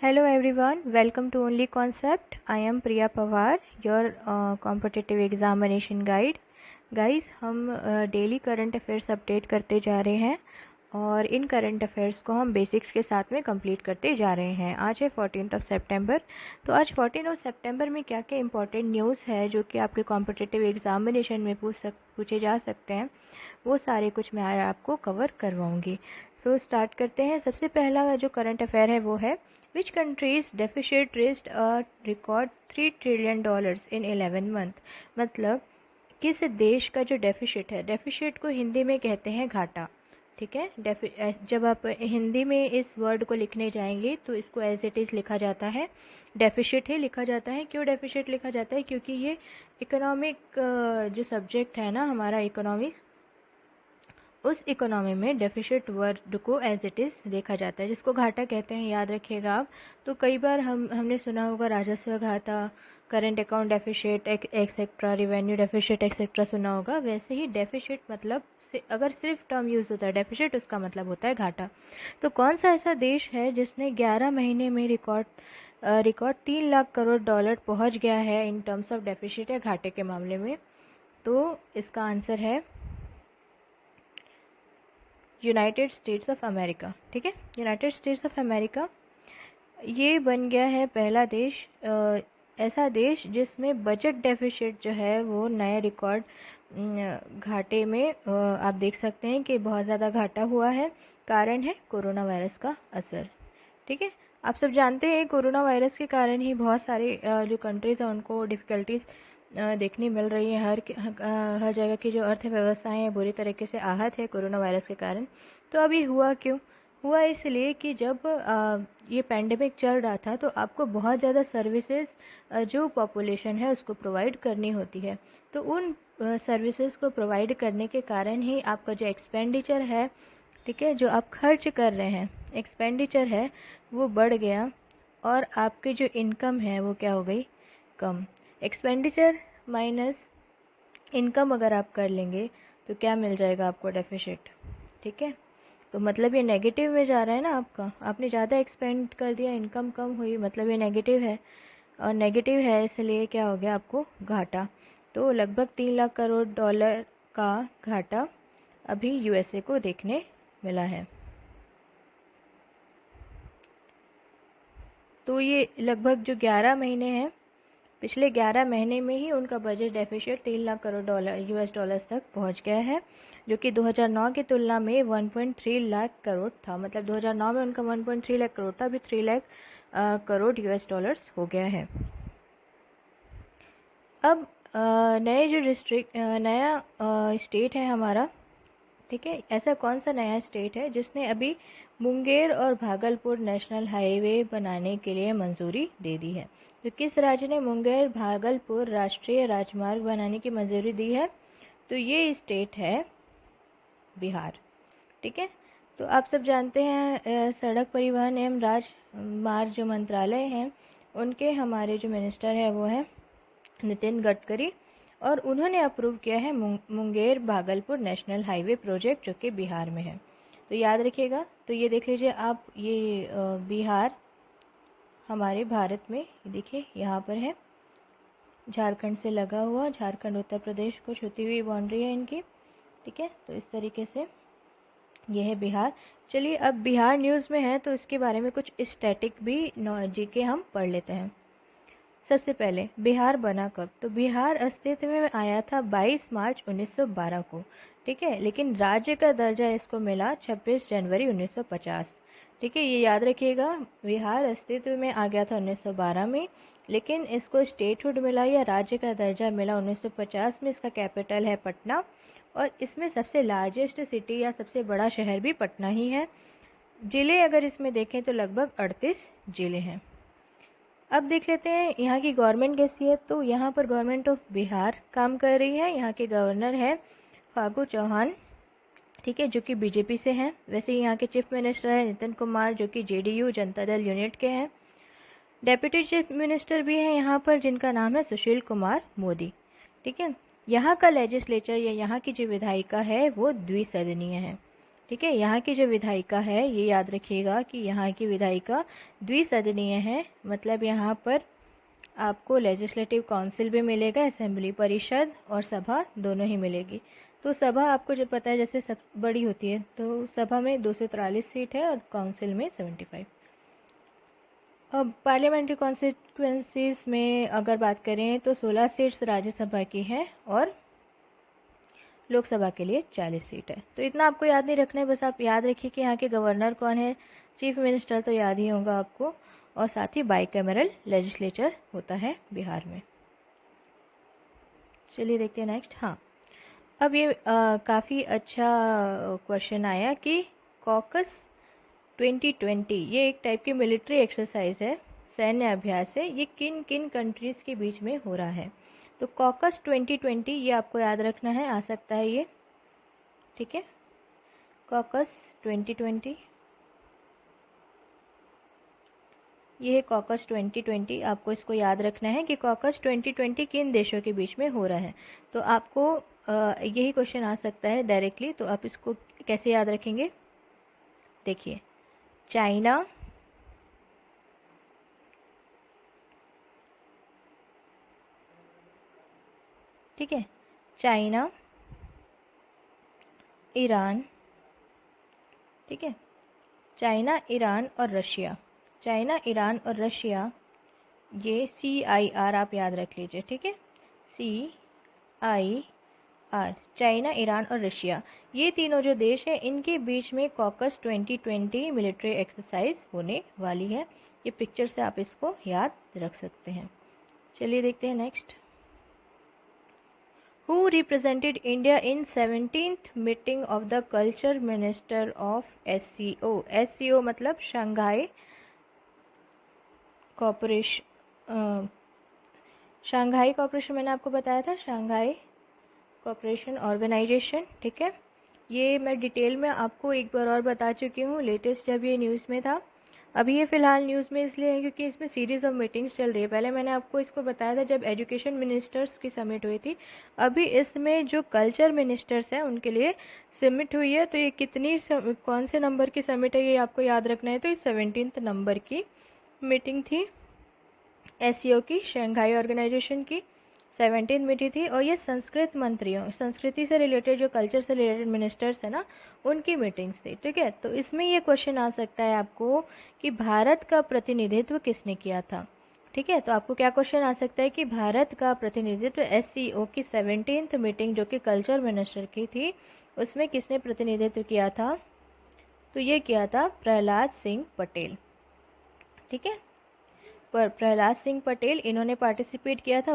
Hello everyone, welcome to Only Concept. I am Priya Pawar, your competitive examination guide. Guys हम daily current affairs update करते जा रहे हैं और इन current affairs को हम बेसिक्स के साथ में कंप्लीट करते जा रहे हैं। आज है 14 सितंबर। तो आज 14 सितंबर में क्या क्या इंपॉर्टेंट न्यूज़ है जो कि आपके कॉम्पिटिटिव एग्जामिनेशन में पूछे जा सकते हैं, वो सारे कुछ मैं आज आपको कवर करवाऊँगी। सो स्टार्ट करते हैं। सबसे पहला जो करंट अफेयर है वो है, which countries deficit raised a record $3 trillion in 11 month. मतलब किस देश का जो डेफिसिट है, डेफिसिट को हिंदी में कहते हैं घाटा। ठीक है, जब आप हिंदी में इस वर्ड को लिखने जाएंगे तो इसको एज इट इज़ लिखा जाता है, डेफिसिट ही लिखा जाता है। क्यों डेफिसिट लिखा जाता है? क्योंकि ये इकोनॉमिक जो सब्जेक्ट है ना हमारा इकोनॉमिक्स, उस इकोनॉमी में डेफिसिट वर्ड को एज इट इज़ देखा जाता है, जिसको घाटा कहते हैं। याद रखिएगा आप। तो कई बार हमने सुना होगा राजस्व घाटा, current account deficit etcetera, revenue deficit etcetera सुना होगा। वैसे ही डेफिसिट मतलब अगर सिर्फ टर्म यूज़ होता है डेफिसिट, उसका मतलब होता है घाटा। तो कौन सा ऐसा देश है जिसने 11 महीने में रिकॉर्ड 3 लाख करोड़ डॉलर पहुंच गया है इन टर्म्स ऑफ डेफिसिट या घाटे के मामले में? तो इसका आंसर है यूनाइटेड स्टेट्स ऑफ अमेरिका। ठीक है, यूनाइटेड स्टेट्स ऑफ अमेरिका ये बन गया है पहला देश, ऐसा देश जिसमें बजट डेफिसिट जो है वो नए रिकॉर्ड घाटे में आप देख सकते हैं कि बहुत ज़्यादा घाटा हुआ है। कारण है कोरोना वायरस का असर। ठीक है, आप सब जानते हैं कोरोना वायरस के कारण ही बहुत सारे जो कंट्रीज़ हैं उनको डिफ़िकल्टीज़ देखने मिल रही है। हर जगह की जो अर्थव्यवस्थाएं हैं बुरी तरीके से आहत है कोरोना वायरस के कारण। तो अभी हुआ क्यों? हुआ इसलिए कि जब ये पैंडेमिक चल रहा था तो आपको बहुत ज़्यादा सर्विसेज जो पॉपुलेशन है उसको प्रोवाइड करनी होती है। तो उन सर्विसेज को प्रोवाइड करने के कारण ही आपका जो एक्सपेंडिचर है, ठीक है, जो आप खर्च कर रहे हैं, एक्सपेंडिचर है वो बढ़ गया और आपकी जो इनकम है वो क्या हो गई? कम। एक्सपेंडिचर माइनस इनकम अगर आप कर लेंगे तो क्या मिल जाएगा आपको? डेफिसिट। ठीक है, तो मतलब ये नेगेटिव में जा रहा है ना आपका। आपने ज़्यादा एक्सपेंड कर दिया, इनकम कम हुई, मतलब ये नेगेटिव है। और नेगेटिव है इसलिए क्या हो गया आपको? घाटा। तो लगभग 3 लाख करोड़ डॉलर का घाटा अभी यूएसए को देखने मिला है। तो ये लगभग जो 11 महीने हैं, पिछले 11 महीने में ही उनका budget deficit 3 lakh crore US dollars तक पहुंच गया है, जो कि 2009 की तुलना में 1.3 लाख करोड़ था। मतलब 2009 में उनका 1.3 लाख करोड़ था, अभी 3 लाख करोड़ यूएस डॉलर्स हो गया है। अब नए जो नया स्टेट है हमारा, ठीक है, ऐसा कौन सा नया स्टेट है जिसने अभी मुंगेर और भागलपुर नेशनल हाईवे बनाने के लिए मंजूरी दे दी है? तो किस राज्य ने मुंगेर भागलपुर राष्ट्रीय राजमार्ग बनाने की मंजूरी दी है? तो ये स्टेट है बिहार। ठीक है, तो आप सब जानते हैं सड़क परिवहन एवं राजमार्ग जो मंत्रालय हैं उनके हमारे जो मिनिस्टर है वो है नितिन गडकरी, और उन्होंने अप्रूव किया है Munger Bhagalpur national highway project जो कि बिहार में है। तो याद रखिएगा। तो ये देख लीजिए आप, ये बिहार हमारे भारत में, देखिए यहाँ पर है, झारखंड से लगा हुआ, झारखंड उत्तर प्रदेश को छूती हुई बाउंड्री है इनकी। ठीक है, तो इस तरीके से ये है बिहार। चलिए अब बिहार न्यूज़ में है तो इसके बारे में कुछ स्टैटिक भी जीके हम पढ़ लेते हैं। सबसे पहले बिहार बना कब? तो बिहार अस्तित्व में आया था 22 मार्च 1912 को। ठीक है, लेकिन राज्य का दर्जा इसको मिला 26 जनवरी 1950। ठीक है, ये याद रखिएगा। बिहार अस्तित्व में आ गया था 1912 में, लेकिन इसको स्टेटहुड मिला या राज्य का दर्जा मिला 1950 में। इसका कैपिटल है पटना और इसमें सबसे लार्जेस्ट सिटी या सबसे बड़ा शहर भी पटना ही है। ज़िले अगर इसमें देखें तो लगभग 38 ज़िले हैं। अब देख लेते हैं यहाँ की गवर्नमेंट कैसी है। तो यहाँ पर गवर्नमेंट ऑफ बिहार काम कर रही है। यहाँ के गवर्नर है फागू चौहान, ठीक है, जो कि बीजेपी से हैं। वैसे ही यहाँ के चीफ मिनिस्टर है नितिन कुमार, जो कि जेडीयू जनता दल यूनिट के हैं। डेप्यूटी चीफ मिनिस्टर भी हैं यहाँ पर, जिनका नाम है सुशील कुमार मोदी। ठीक है, यहाँ का लेजिस्लेचर या यहाँ की जो विधायिका है वो द्विसदनीय है। ठीक है, यहाँ की जो विधायिका है ये याद रखिएगा कि यहाँ की विधायिका द्विसदनीय है, मतलब यहाँ पर आपको लेजिस्लेटिव काउंसिल भी मिलेगा, असेंबली परिषद और सभा दोनों ही मिलेगी। तो सभा आपको जो पता है जैसे सब बड़ी होती है, तो सभा में 243 सीट है और काउंसिल में 75। अब पार्लियामेंट्री कॉन्स्टिट्यूंसीज में अगर बात करें तो 16 सीट्स राज्यसभा की हैं और लोकसभा के लिए 40 सीट है। तो इतना आपको याद नहीं रखना है, बस आप याद रखिए कि यहाँ के गवर्नर कौन है, चीफ मिनिस्टर तो याद ही होगा आपको, और साथ ही बाईकैमरल लेजिस्लेचर होता है बिहार में। चलिए देखते हैं नेक्स्ट। हाँ, अब ये काफ़ी अच्छा क्वेश्चन आया कि कॉकस 2020 ये एक टाइप की मिलिट्री एक्सरसाइज है, सैन्य अभ्यास है, ये किन किन कंट्रीज़ के बीच में हो रहा है। तो कॉकस 2020 ये आपको याद रखना है, आ सकता है ये, ठीक है। कॉकस 2020 ये है कॉकस 2020, आपको इसको याद रखना है कि कॉकस 2020 किन देशों के बीच में हो रहा है। तो आपको यही क्वेश्चन आ सकता है डायरेक्टली, तो आप इसको कैसे याद रखेंगे, देखिए, चाइना, ठीक है, चाइना, ईरान, ठीक है, चाइना, ईरान और रशिया, चाइना, ईरान और रशिया, ये CIR आप याद रख लीजिए, ठीक है, CIR, चाइना, ईरान और रशिया, ये तीनों जो देश हैं इनके बीच में कॉकस 2020 मिलिट्री एक्सरसाइज होने वाली है। ये पिक्चर से आप इसको याद रख सकते हैं। चलिए देखते हैं next. Who represented India in 17th meeting of the culture minister of SCO? SCO मतलब शंघाई कॉपरेशन, शंघाई कॉपरेशन मैंने आपको बताया था, शंघाई कॉपरेशन ऑर्गेनाइजेशन, ठीक है। ये मैं डिटेल में आपको एक बार और बता चुकी हूँ लेटेस्ट जब ये न्यूज़ में था। अभी ये फ़िलहाल न्यूज़ में इसलिए है क्योंकि इसमें सीरीज़ ऑफ मीटिंग्स चल रही है। पहले मैंने आपको इसको बताया था जब एजुकेशन मिनिस्टर्स की समिट हुई थी, अभी इसमें जो कल्चर मिनिस्टर्स हैं उनके लिए समिट हुई है। तो ये कौन से नंबर की समिट है ये आपको याद रखना है। तो ये 17th नंबर की मीटिंग थी SCO की, शंघाई ऑर्गेनाइजेशन की 17 मीटिंग थी, और ये संस्कृत मंत्रियों, संस्कृति से रिलेटेड जो कल्चर से रिलेटेड मिनिस्टर्स है ना, उनकी मीटिंग्स थी, ठीक है। तो इसमें ये क्वेश्चन आ सकता है आपको कि भारत का प्रतिनिधित्व किसने किया था, ठीक है। तो आपको क्या क्वेश्चन आ सकता है कि भारत का प्रतिनिधित्व SCO की 17th मीटिंग जो कि कल्चर मिनिस्टर की थी उसमें किसने प्रतिनिधित्व किया था। तो ये किया था प्रहलाद सिंह पटेल, ठीक है। पर प्रहलाद सिंह पटेल इन्होंने पार्टिसिपेट किया था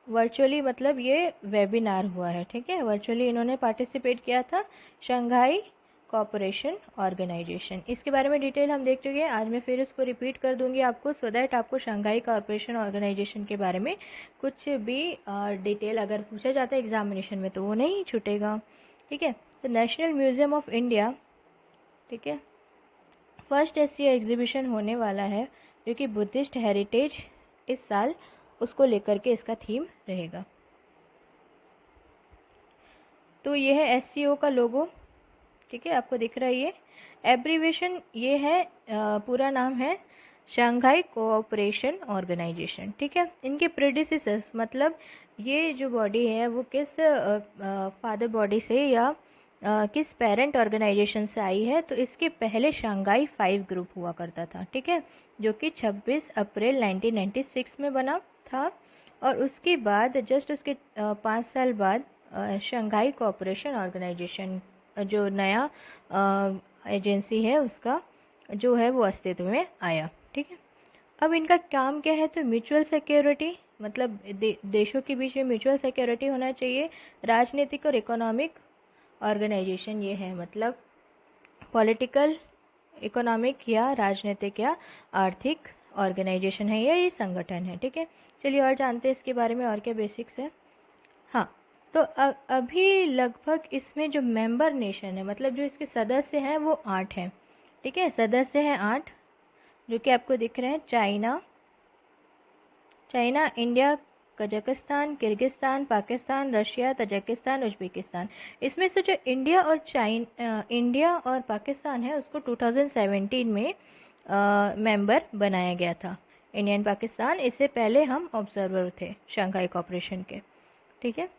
वर्चुअली मतलब ये वेबिनार हुआ है, ठीक है। वर्चुअली इन्होंने पार्टिसिपेट किया था शंघाई कॉपरेशन ऑर्गेनाइजेशन। इसके बारे में डिटेल हम देख चुके हैं, आज मैं फिर इसको रिपीट कर दूंगी आपको, सो दैट आपको शंघाई कॉपरेशन ऑर्गेनाइजेशन के बारे में कुछ भी डिटेल अगर पूछा जाता है एग्जामिनेशन में तो वो नहीं छूटेगा, ठीक है। तो नेशनल म्यूजियम ऑफ इंडिया, ठीक है, फर्स्ट SCO एग्जीबिशन होने वाला है जो कि बुद्धिस्ट हेरिटेज इस साल, उसको लेकर के इसका थीम रहेगा। तो ये है SCO का लोगो, ठीक है, आपको दिख रहा है ये एब्रीवेशन, ये है पूरा नाम है शंघाई कोऑपरेशन ऑर्गेनाइजेशन, ठीक है। इनके प्रेडिसेसर्स मतलब ये जो बॉडी है वो किस फादर बॉडी से या किस पेरेंट ऑर्गेनाइजेशन से आई है। तो इसके पहले शंघाई 5 ग्रुप हुआ करता था, ठीक है, जो कि 26 अप्रैल 1996 में बना था, और उसके बाद जस्ट उसके 5 साल बाद शंघाई कोऑपरेशन ऑर्गेनाइजेशन जो नया एजेंसी है उसका जो है वो अस्तित्व में आया, ठीक है। अब इनका काम क्या है, तो म्यूचुअल सिक्योरिटी मतलब देशों के बीच में म्यूचुअल सिक्योरिटी होना चाहिए, राजनीतिक और इकोनॉमिक ऑर्गेनाइजेशन ये है, मतलब पॉलिटिकल, इकोनॉमिक या राजनीतिक या आर्थिक ऑर्गेनाइजेशन है, ये संगठन है, ठीक है। चलिए और जानते हैं इसके बारे में और क्या बेसिक्स है। हाँ, तो अभी लगभग इसमें जो मेंबर नेशन है मतलब जो इसके सदस्य हैं वो 8 हैं, ठीक है, सदस्य हैं 8 जो कि आपको दिख रहे हैं, China, India, Kazakhstan, Kyrgyzstan, Pakistan, Russia, Tajikistan, Uzbekistan. इसमें से जो इंडिया और पाकिस्तान है उसको 2017 में मेंबर बनाया गया था। इंडिया एंड पाकिस्तान, इससे पहले हम ऑब्जर्वर थे शंघाई कोऑपरेशन के। ठीक है,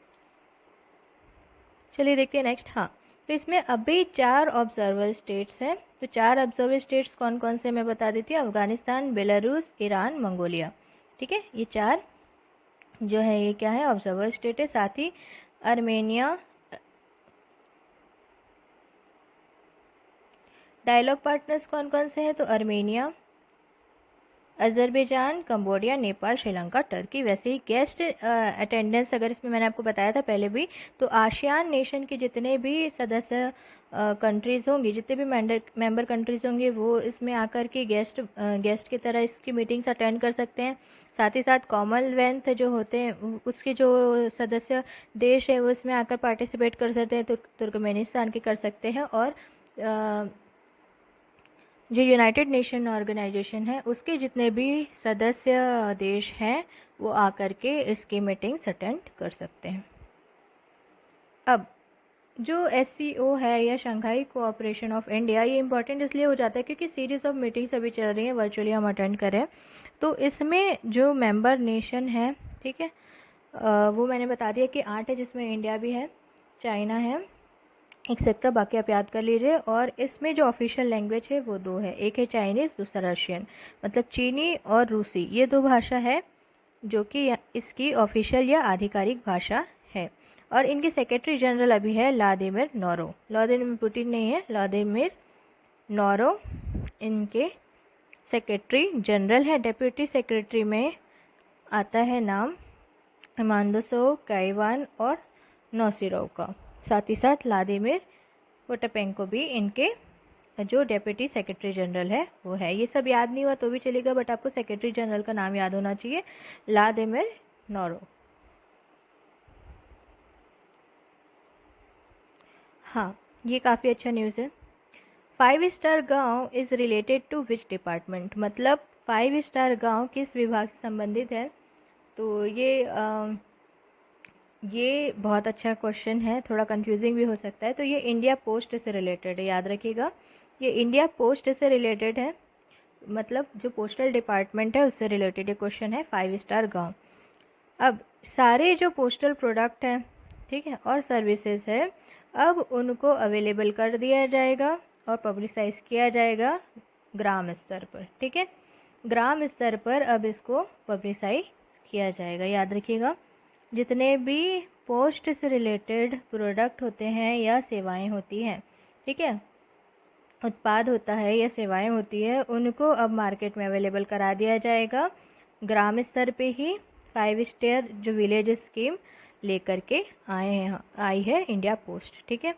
चलिए देखते हैं नेक्स्ट। हाँ, तो इसमें अभी 4 ऑब्जर्वर स्टेट्स हैं। तो 4 ऑब्जर्वर स्टेट्स कौन कौन से मैं बता देती हूँ। Afghanistan, Belarus, Iran, Mongolia. ठीक है, ये 4 जो है ये क्या है, ऑब्जर्वर स्टेट है। साथ ही आर्मेनिया। डायलॉग पार्टनर्स कौन कौन से हैं, तो Armenia, Azerbaijan, Cambodia, Nepal, Sri Lanka, Turkey. वैसे ही गेस्ट अटेंडेंस अगर इसमें मैंने आपको बताया था पहले भी, तो आसियान नेशन के जितने भी सदस्य कंट्रीज़ होंगी, जितने भी मेंबर कंट्रीज़ होंगे, वो इसमें आकर के गेस्ट की तरह इसकी मीटिंग्स अटेंड कर सकते हैं। साथ ही साथ कॉमनवेल्थ जो होते हैं उसके जो सदस्य देश है वो इसमें आकर पार्टिसिपेट कर सकते हैं। तो तुर्कमेनिस्तान के कर सकते हैं। और जो यूनाइटेड नेशन ऑर्गेनाइजेशन है उसके जितने भी सदस्य देश हैं वो आकर के इसकी मीटिंग्स अटेंड कर सकते हैं। अब जो SCO है या शंघाई कोऑपरेशन ऑफ इंडिया, ये इम्पॉर्टेंट इसलिए हो जाता है क्योंकि सीरीज़ ऑफ मीटिंग्स अभी चल रही हैं, वर्चुअली हम अटेंड करें। तो इसमें जो मेंबर नेशन है, ठीक है, वो मैंने बता दिया कि 8 है, जिसमें इंडिया भी है, चाइना है, एक्सेट्रा, बाकी आप याद कर लीजिए। और इसमें जो ऑफिशियल लैंग्वेज है वो 2 है, एक है चाइनीज़, दूसरा रशियन, मतलब चीनी और रूसी, ये 2 भाषा है जो कि इसकी ऑफिशियल या आधिकारिक भाषा है। और इनके सेक्रेटरी जनरल अभी है व्लादिमीर नोरो, व्लादिमीर पुतिन नहीं है, व्लादिमीर नोरो इनके सेक्रेटरी जनरल है। डेप्यूटी सेक्रेटरी में आता है नाम इमानदोसोव, काइवान और नौसिरोव का। साथ ही साथ व्लादिमीर पोटापेंको भी इनके जो डेप्यूटी सेक्रेटरी जनरल है वो है। ये सब याद नहीं हुआ तो भी चलेगा, बट आपको सेक्रेटरी जनरल का नाम याद होना चाहिए, व्लादिमीर नोरो। हाँ, ये काफ़ी अच्छा न्यूज़ है। 5 स्टार गांव is related to which department, मतलब 5 स्टार गांव किस विभाग से संबंधित है। तो ये बहुत अच्छा क्वेश्चन है, थोड़ा कंफ्यूजिंग भी हो सकता है। तो ये इंडिया पोस्ट से रिलेटेड है, याद रखिएगा, ये इंडिया पोस्ट से रिलेटेड है, मतलब जो पोस्टल डिपार्टमेंट है उससे रिलेटेड ये क्वेश्चन है। 5 स्टार गांव। अब सारे जो पोस्टल प्रोडक्ट हैं, ठीक है, और सर्विसेज है, अब उनको अवेलेबल कर दिया जाएगा और पब्लिसाइज किया जाएगा ग्राम स्तर पर। ठीक है, ग्राम स्तर पर अब इसको पब्लिसाइज किया जाएगा। याद रखिएगा, जितने भी पोस्ट से रिलेटेड प्रोडक्ट होते हैं या सेवाएं होती हैं, ठीक है, उत्पाद होता है या सेवाएं होती है, उनको अब मार्केट में अवेलेबल करा दिया जाएगा ग्राम स्तर पे ही। 5 स्टार जो विलेज स्कीम लेकर के आई है इंडिया पोस्ट। ठीक है,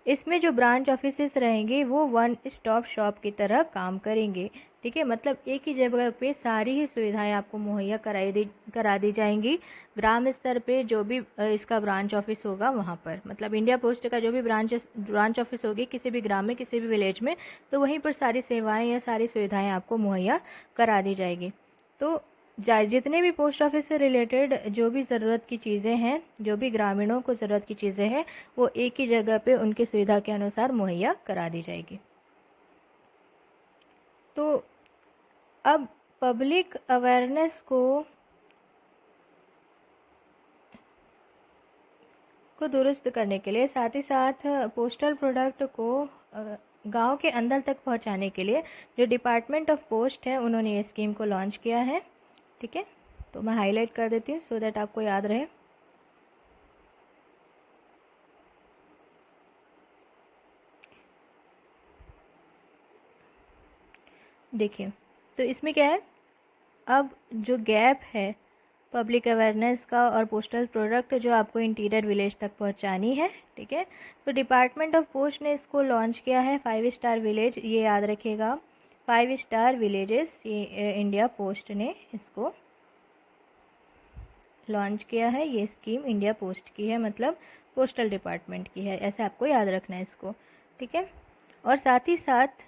इसमें जो ब्रांच ऑफिसेस रहेंगे वो 1 स्टॉप शॉप की तरह काम करेंगे। ठीक है, मतलब एक ही जगह पे सारी ही सुविधाएं आपको मुहैया करा दी जाएंगी ग्राम स्तर पे। जो भी इसका ब्रांच ऑफिस होगा वहाँ पर, मतलब इंडिया पोस्ट का जो भी ब्रांच ऑफिस होगी किसी भी ग्राम में, किसी भी विलेज में, तो वहीं पर सारी सेवाएं या सारी सुविधाएं आपको मुहैया करा दी जाएगी। तो जितने भी पोस्ट ऑफिस से रिलेटेड जो भी ज़रूरत की चीज़ें हैं, जो भी ग्रामीणों को ज़रूरत की चीज़ें हैं, वो एक ही जगह पे उनकी सुविधा के अनुसार मुहैया करा दी जाएगी। तो अब पब्लिक अवेयरनेस को दुरुस्त करने के लिए, साथ ही साथ पोस्टल प्रोडक्ट को गांव के अंदर तक पहुंचाने के लिए जो डिपार्टमेंट ऑफ पोस्ट है उन्होंने ये स्कीम को लॉन्च किया है। ठीक है, तो मैं हाईलाइट कर देती हूँ सो दैट आपको याद रहे। देखिए, तो इसमें क्या है, अब जो गैप है पब्लिक अवेयरनेस का और पोस्टल प्रोडक्ट जो आपको इंटीरियर विलेज तक पहुंचानी है, ठीक है, तो डिपार्टमेंट ऑफ पोस्ट ने इसको लॉन्च किया है 5 स्टार विलेज। ये याद रखिएगा, 5 स्टार विलेजेस, ये इंडिया पोस्ट ने इसको लॉन्च किया है। ये स्कीम इंडिया पोस्ट की है, मतलब पोस्टल डिपार्टमेंट की है, ऐसे आपको याद रखना है इसको। ठीक है, और साथ ही साथ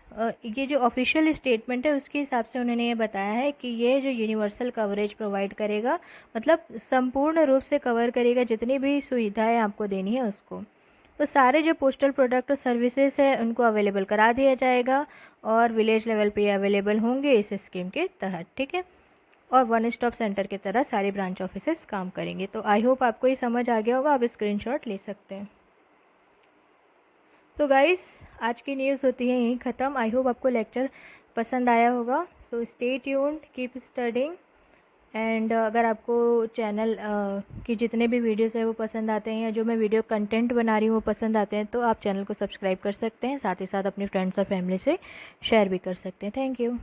ये जो ऑफिशियल स्टेटमेंट है उसके हिसाब से उन्होंने ये बताया है कि ये जो यूनिवर्सल कवरेज प्रोवाइड करेगा, मतलब संपूर्ण रूप से कवर करेगा, जितनी भी सुविधाएं आपको देनी है उसको। तो सारे जो पोस्टल प्रोडक्ट और सर्विसेज है उनको अवेलेबल करा दिया जाएगा और विलेज लेवल पे अवेलेबल होंगे इस स्कीम के तहत, ठीक है। और वन स्टॉप सेंटर की तरह सारे ब्रांच ऑफिसेस काम करेंगे। तो आई होप आपको ये समझ आ गया होगा, आप स्क्रीनशॉट ले सकते हैं। तो गाइस, आज की न्यूज़ होती है यहीं ख़त्म। आई होप आपको लेक्चर पसंद आया होगा। So stay tuned, keep studying. And अगर आपको चैनल की जितने भी वीडियोस है वो पसंद आते हैं, या जो मैं वीडियो कंटेंट बना रही हूँ वो पसंद आते हैं, तो आप चैनल को सब्सक्राइब कर सकते हैं, साथ ही साथ अपने फ्रेंड्स और फैमिली से शेयर भी कर सकते हैं। Thank you.